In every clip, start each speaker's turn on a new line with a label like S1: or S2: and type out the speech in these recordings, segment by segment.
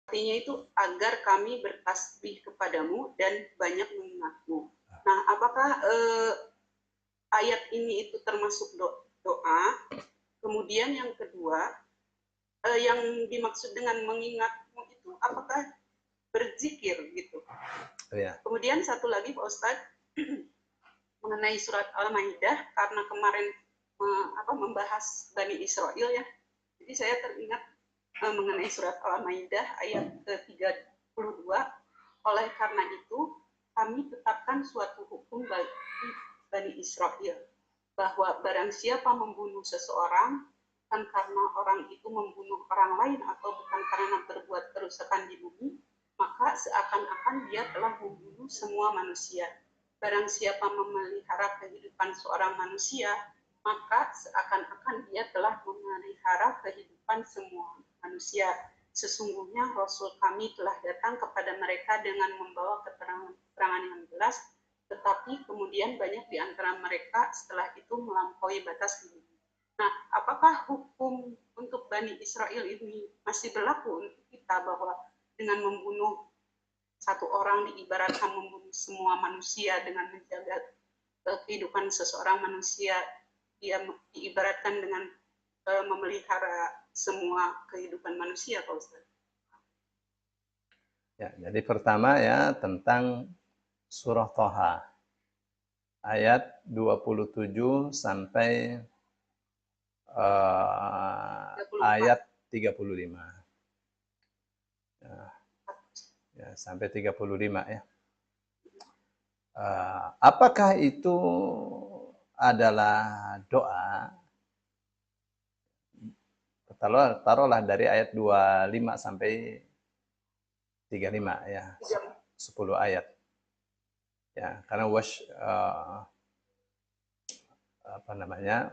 S1: artinya itu agar kami bertasbih kepadamu dan banyak mengingatmu. Nah, apakah ayat ini itu termasuk doa? Kemudian yang kedua, yang dimaksud dengan mengingatmu itu apakah berzikir gitu?
S2: Ya.
S1: Kemudian satu lagi Pak Ustadz, mengenai surat Al-Maidah, karena kemarin membahas Bani Israel ya, jadi saya teringat mengenai surat Al-Maidah ayat ke-32. Oleh karena itu kami tetapkan suatu hukum bagi Bani Israel, bahwa barang siapa membunuh seseorang bukan karena orang itu membunuh orang lain atau bukan karena berbuat kerusakan di bumi, maka seakan-akan dia telah membunuh semua manusia. Barang siapa memelihara kehidupan seorang manusia, maka seakan-akan dia telah memelihara kehidupan semua manusia. Sesungguhnya Rasul kami telah datang kepada mereka dengan membawa keterangan yang jelas, tetapi kemudian banyak di antara mereka setelah itu melampaui batas ini. Nah, apakah hukum untuk Bani Israel ini masih berlaku untuk kita, bahwa dengan membunuh satu orang diibaratkan membunuh semua manusia, dengan menjaga kehidupan seseorang manusia dia diibaratkan dengan memelihara semua kehidupan manusia, Pak Ustaz?
S2: Ya, jadi pertama ya tentang surah Thaha ayat 27 sampai
S1: 34.
S2: ayat 35. Ya, sampai 35 ya. Apakah itu adalah doa? Taruhlah dari ayat 25 sampai 35 ya. 10 ayat. Ya, karena apa namanya?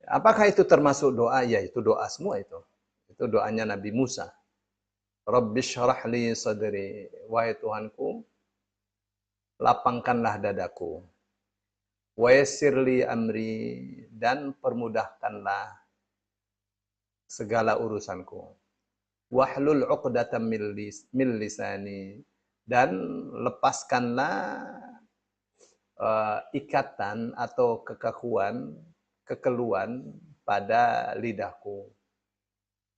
S2: Apakah itu termasuk doa? Ya, itu doa semua itu. Itu doanya Nabi Musa. Rabbi syrah li sadri. Wahai Tuhanku, lapangkanlah dadaku. Wa yassir li amri, dan permudahkanlah segala urusanku. Wahlul 'uqdatam min lisani, dan lepaskanlah ikatan atau kekeluan pada lidahku.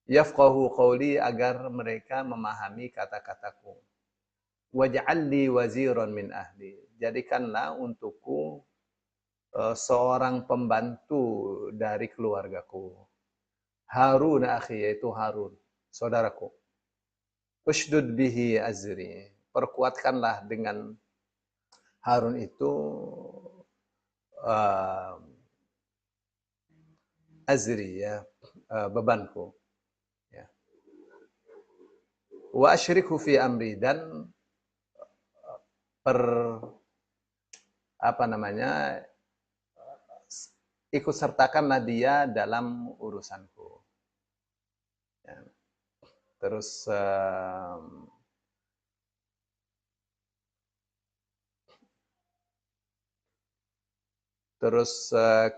S2: Yafqahu qawli, agar mereka memahami kata-kataku. Waj'al li waziran min ahli, jadikanlah untukku seorang pembantu dari keluargaku. Harun akhi, yaitu Harun, saudaraku. Ushdud bihi azri, perkuatkanlah dengan Harun itu azri ya, bebanku. Ya. Wa asyrikhu fi amri, dan ikut sertakanlah dia dalam urusanku. Ya. Terus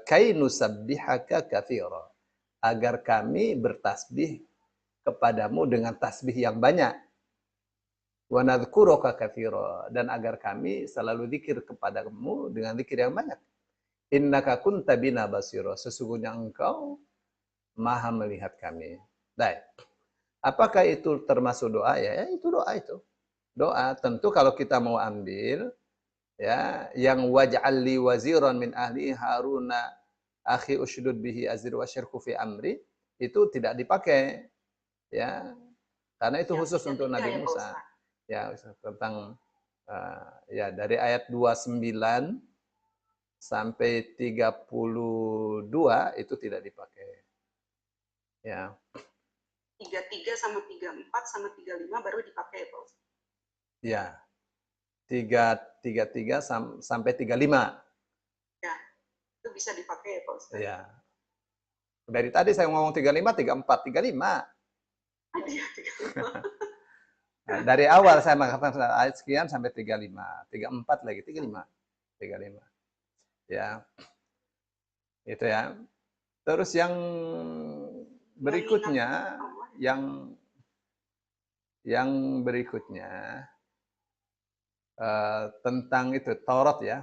S2: kai nusabbihaka katsira, agar kami bertasbih kepadamu dengan tasbih yang banyak. Wa nadhkuruka katsira, dan agar kami selalu zikir kepadamu dengan zikir yang banyak. Innaka kunta bina basira, sesungguhnya engkau maha melihat kami. Baik. Apakah itu termasuk doa? Ya, itu doa itu. Doa. Tentu kalau kita mau ambil ya, yang waj'al li waziran min ahli Haruna akhi ushdud bihi azri wa syirku fi amri, itu tidak dipakai ya. Karena itu khusus untuk Nabi Musa. Ya, tentang ya dari ayat 29 sampai 32 itu tidak dipakai. Ya.
S1: 33 sama 34 sama 35 baru dipakai, Pak Ustaz.
S2: Ya. 33 sampai 35.
S1: Ya, itu bisa dipakai, Pak Ustaz.
S2: Ya. Dari tadi saya ngomong 35, 34, 35.
S1: Iya, 35.
S2: Nah, dari awal saya mengatakan ayat sekian sampai 35, 34 lagi, 35. 35. Ya. Itu ya. Terus yang berikutnya yang Yang berikutnya tentang itu Taurat ya.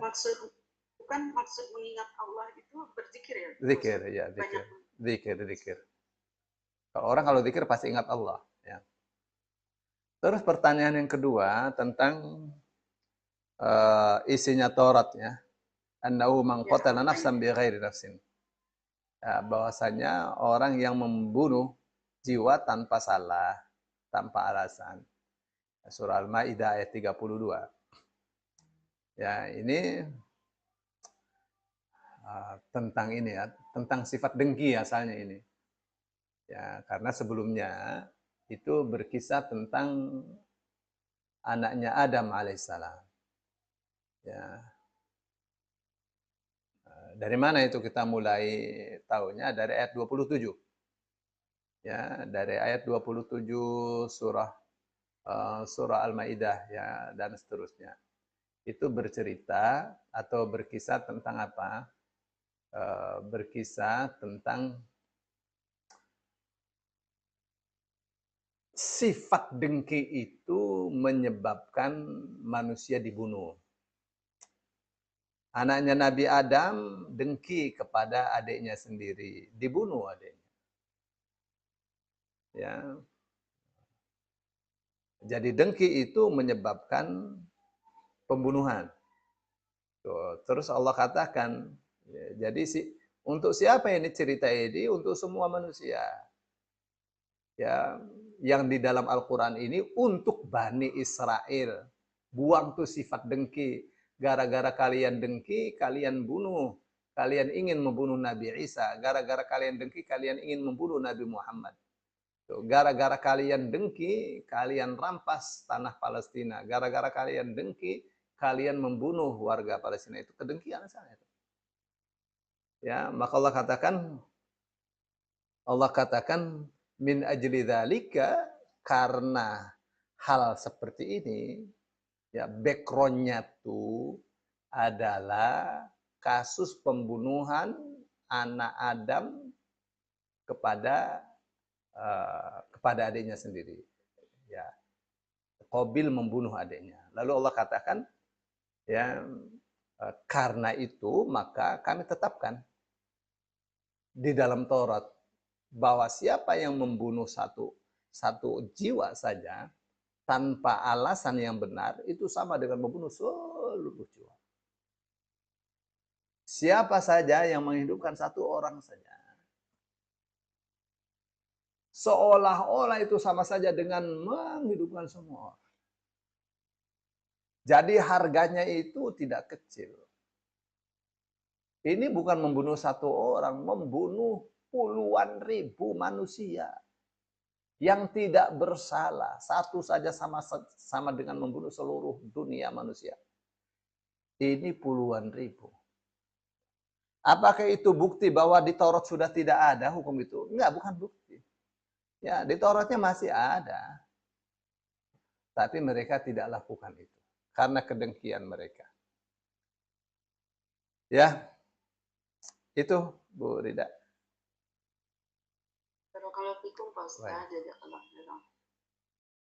S1: Bukan maksud mengingat Allah itu berzikir ya?
S2: Zikir ya, zikir. Orang kalau zikir pasti ingat Allah. Ya. Terus pertanyaan yang kedua tentang isinya Taurat ya. Annahu man qatala nafsan bighairi nafsin. Ya, bahwasanya orang yang membunuh jiwa tanpa salah, tanpa alasan. Surah Al-Maidah ayat 32. Ya, ini tentang ini ya, tentang sifat dengki asalnya ini. Ya, karena sebelumnya itu berkisah tentang anaknya Adam alaihissalam. Ya. Dari mana itu kita mulai tahunya? Dari ayat 27. Ya, dari ayat 27 surah Al-Maidah ya dan seterusnya. Itu bercerita atau berkisah tentang apa? Berkisah tentang sifat dengki itu menyebabkan manusia dibunuh. Anaknya Nabi Adam dengki kepada adiknya sendiri, dibunuh adiknya. Ya. Jadi dengki itu menyebabkan pembunuhan. Tuh. Terus Allah katakan, ya, jadi untuk siapa ini cerita ini? Untuk semua manusia. Ya, yang di dalam Al-Quran ini untuk Bani Israel. Buang tuh sifat dengki. Gara-gara kalian dengki, kalian bunuh. Kalian ingin membunuh Nabi Isa. Gara-gara kalian dengki, kalian ingin membunuh Nabi Muhammad. Gara-gara kalian dengki, kalian rampas tanah Palestina. Gara-gara kalian dengki, kalian membunuh warga Palestina. Itu kedengkian saya. Ya, maka Allah katakan min ajli dzalika, karena hal seperti ini ya, backgroundnya tuh adalah kasus pembunuhan anak Adam kepada adiknya sendiri. Ya, Qabil membunuh adiknya. Lalu Allah katakan ya, karena itu maka kami tetapkan di dalam Taurat bahwa siapa yang membunuh satu jiwa saja tanpa alasan yang benar itu sama dengan membunuh seluruh jiwa. Siapa saja yang menghidupkan satu orang saja, seolah-olah itu sama saja dengan menghidupkan semua orang. Jadi harganya itu tidak kecil. Ini bukan membunuh satu orang, membunuh puluhan ribu manusia yang tidak bersalah. Satu saja sama dengan membunuh seluruh dunia manusia. Ini puluhan ribu. Apakah itu bukti bahwa di Taurat sudah tidak ada hukum itu? Enggak, bukan bukti. Ya, di Tauratnya masih ada. Tapi mereka tidak lakukan itu karena kedengkian mereka. Ya. Itu Bu Rida.
S1: Kalau fikum Pak Ustaz, jazakallah khairan.